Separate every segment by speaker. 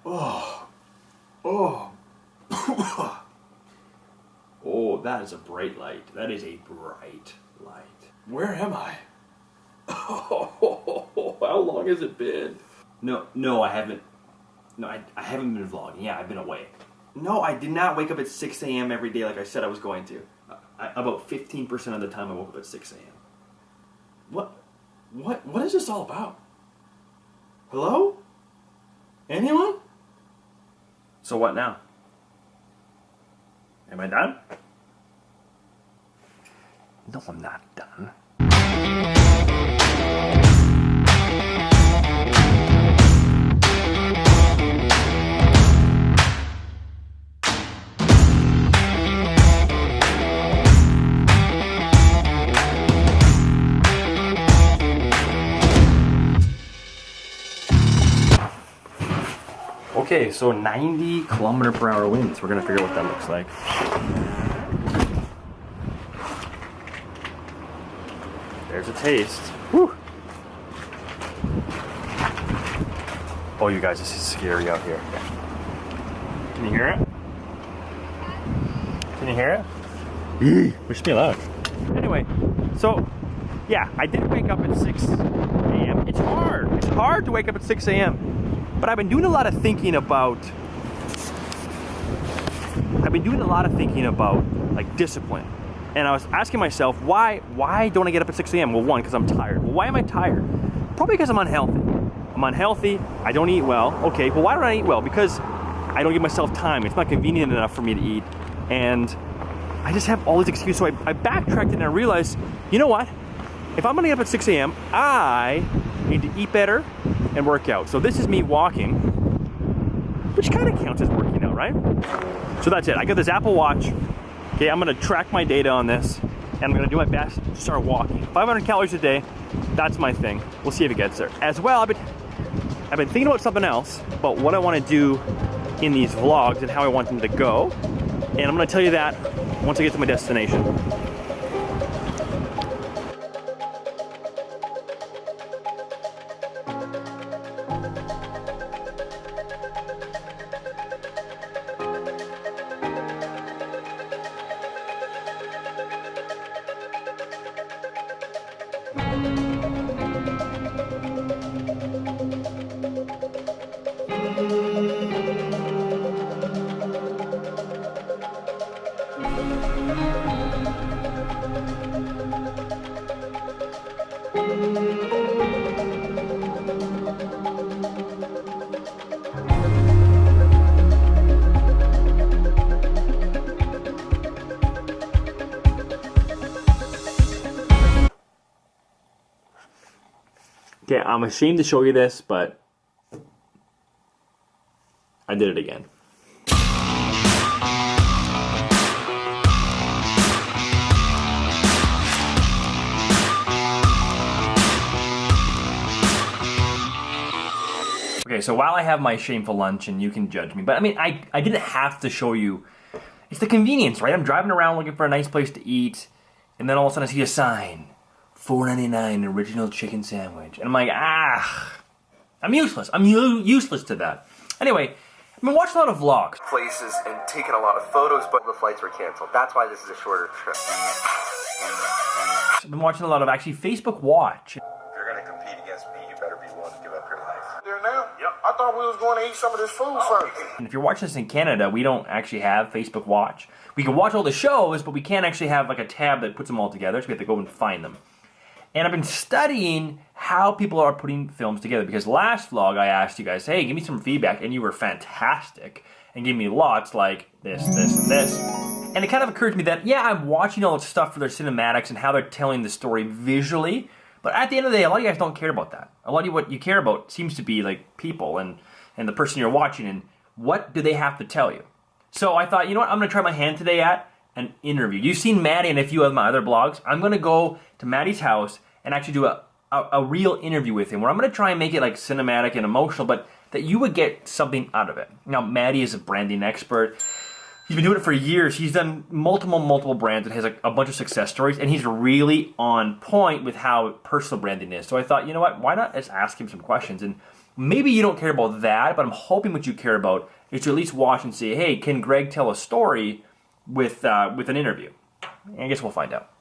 Speaker 1: Oh. Oh. Oh, that is a bright light. That is a bright light. Where am I? Oh, how long has it been? No, I haven't. No, I haven't been vlogging. Yeah, I've been away. No, I did not wake up at 6 a.m. every day like I said I was going to. About 15% of the time I woke up at 6 a.m. What is this all about? Hello? Anyone? So what now? Am I done? No, I'm not done. Okay, so 90km/h winds. We're gonna figure out what that looks like. There's a taste. Whew. Oh, you guys, this is scary out here. Can you hear it? Can you hear it? Wish me luck. Anyway, so yeah, I did wake up at 6 a.m. It's hard. It's hard to wake up at 6 a.m. But I've been doing a lot of thinking about like discipline. And I was asking myself, why don't I get up at 6 a.m.? Well, one, because I'm tired. Well, why am I tired? Probably because I'm unhealthy. I'm unhealthy, I don't eat well. Okay, well, why don't I eat well? Because I don't give myself time. It's not convenient enough for me to eat. And I just have all these excuses. So I backtracked and I realized, you know what? If I'm gonna get up at 6 a.m., I need to eat better and work out. So this is me walking, which kind of counts as working out, right? So that's it. I got this Apple Watch. Okay, I'm gonna track my data on this, and I'm gonna do my best to start walking. 500 calories a day, that's my thing. We'll see if it gets there. As well, I've been thinking about something else, about what I wanna do in these vlogs and how I want them to go. And I'm gonna tell you that once I get to my destination. Okay, I'm ashamed to show you this, but I did it again. Okay, so while I have my shameful lunch, and you can judge me, but I mean, I didn't have to show you. It's the convenience, right? I'm driving around looking for a nice place to eat, and then all of a sudden I see a sign. $4.99 original chicken sandwich. And I'm like, I'm useless. I'm useless to that. Anyway, I've been watching a lot of vlogs.
Speaker 2: Places and taking a lot of photos, but the flights were canceled. That's why this is a shorter trip.
Speaker 1: I've been watching a lot of actually Facebook Watch.
Speaker 2: If you're going to compete against me, you better be willing to give up your life.
Speaker 3: There now?
Speaker 2: Yep.
Speaker 3: I thought we was going to eat some of this food first.
Speaker 1: And if you're watching this in Canada, we don't actually have Facebook Watch. We can watch all the shows, but we can't actually have like a tab that puts them all together, so we have to go and find them. And I've been studying how people are putting films together, because last vlog I asked you guys, hey, give me some feedback, and you were fantastic and gave me lots like this, this, and this. And it kind of occurred to me that, yeah, I'm watching all this stuff for their cinematics and how they're telling the story visually, but at the end of the day, a lot of you guys don't care about that. A lot of you, what you care about seems to be like people and the person you're watching, and what do they have to tell you? So I thought, you know what, I'm gonna try my hand today at an interview. You've seen Maddie and a few of my other blogs. I'm gonna go to Maddie's house and actually do a real interview with him, where I'm gonna try and make it like cinematic and emotional, but that you would get something out of it. Now, Maddie is a branding expert. He's been doing it for years. He's done multiple brands and has a bunch of success stories, and he's really on point with how personal branding is. So I thought, you know what, why not just ask him some questions? And Maybe you don't care about that, but I'm hoping what you care about is to at least watch and say, hey, can Greg tell a story with an interview? And I guess we'll find out.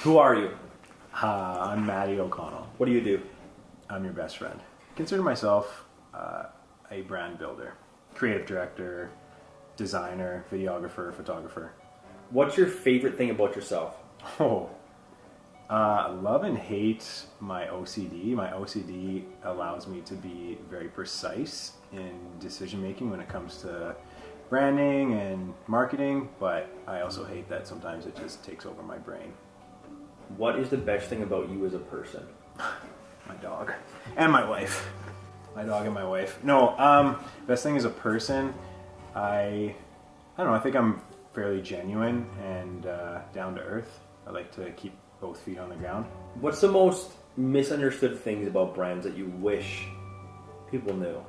Speaker 1: Who are you?
Speaker 4: I'm Matty O'Connell.
Speaker 1: What do you do?
Speaker 4: I'm your best friend. Consider myself a brand builder, creative director, designer, videographer, photographer.
Speaker 1: What's your favorite thing about yourself?
Speaker 4: Love and hate my OCD. My OCD allows me to be very precise in decision making when it comes to branding and marketing, but I also hate that sometimes it just takes over my brain.
Speaker 1: What is the best thing about you as a person?
Speaker 4: My dog and my wife. My dog and my wife. No, best thing as a person, I don't know, I think I'm fairly genuine and down to earth. I like to keep both feet on the ground.
Speaker 1: What's the most misunderstood things about brands that you wish people knew?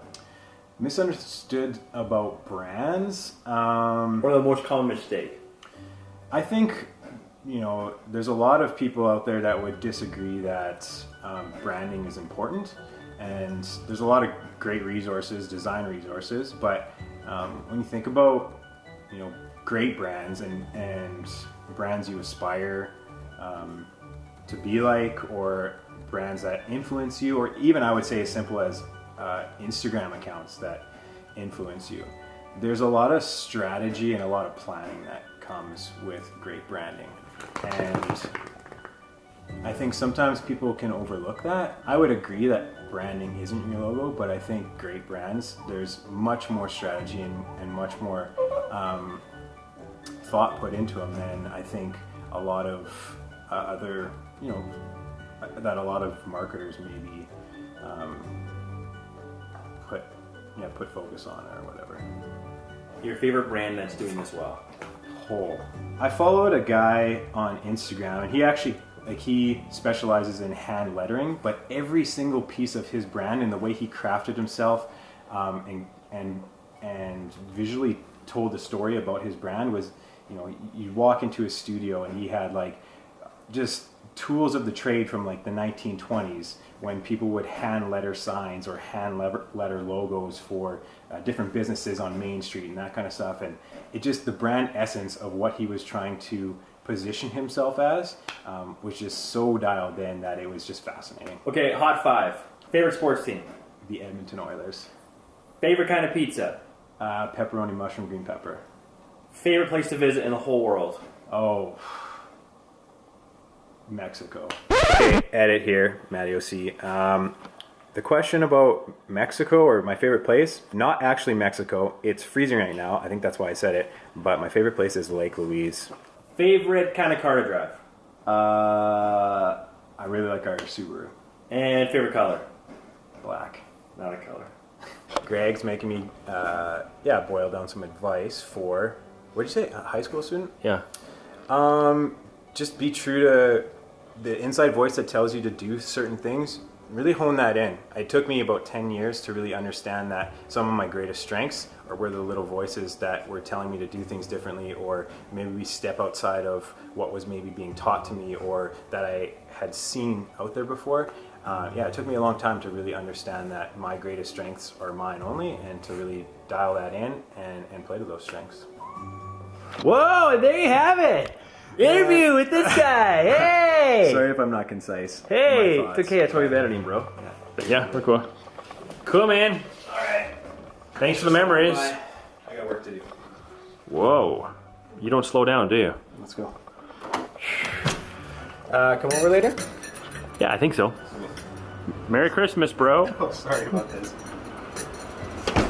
Speaker 4: Misunderstood about brands?
Speaker 1: Or the most common mistake?
Speaker 4: I think, there's a lot of people out there that would disagree that branding is important. And there's a lot of great resources, design resources, but when you think about, great brands and brands you aspire to be like, or brands that influence you, or even I would say as simple as Instagram accounts that influence you. There's a lot of strategy and a lot of planning that comes with great branding. And I think sometimes people can overlook that. I would agree that branding isn't your logo, but I think great brands, there's much more strategy and much more thought put into them than I think a lot of other, that a lot of marketers maybe put focus on or whatever.
Speaker 1: Your favorite brand that's doing this well?
Speaker 4: I followed a guy on Instagram, and he actually he specializes in hand lettering, but every single piece of his brand and the way he crafted himself and visually told the story about his brand was, you'd walk into his studio and he had just tools of the trade from the 1920s when people would hand letter signs or hand letter logos for different businesses on Main Street and that kind of stuff. And it just, the brand essence of what he was trying to position himself as was just so dialed in that it was just fascinating.
Speaker 1: Okay, hot five. Favorite sports team?
Speaker 4: The Edmonton Oilers.
Speaker 1: Favorite kind of pizza?
Speaker 4: Pepperoni, mushroom, green pepper.
Speaker 1: Favorite place to visit in the whole world?
Speaker 4: Mexico. Okay, edit here, Matty OC. The question about Mexico or my favorite place, not actually Mexico. It's freezing right now. I think that's why I said it. But my favorite place is Lake Louise.
Speaker 1: Favorite kind of car to drive?
Speaker 4: I really like our Subaru.
Speaker 1: And favorite color?
Speaker 4: Black.
Speaker 1: Not a color.
Speaker 4: Greg's making me, boil down some advice for, what'd you say, a high school student?
Speaker 1: Yeah.
Speaker 4: Just be true to the inside voice that tells you to do certain things. Really hone that in. It took me about 10 years to really understand that some of my greatest strengths were the little voices that were telling me to do things differently, or maybe we step outside of what was maybe being taught to me or that I had seen out there before. It took me a long time to really understand that my greatest strengths are mine only, and to really dial that in and play to those strengths.
Speaker 1: Whoa, there you have it. Interview with this guy. Hey.
Speaker 4: Sorry if I'm not concise.
Speaker 1: Hey, it's okay. That's why we better him, bro. Yeah, we're cool. Cool, man.
Speaker 4: All right.
Speaker 1: Thanks for the memories.
Speaker 4: Bye. I got work to do.
Speaker 1: Whoa. You don't slow down, do you?
Speaker 4: Let's go. Come over later?
Speaker 1: Yeah, I think so. Merry Christmas, bro.
Speaker 4: Oh, sorry about this.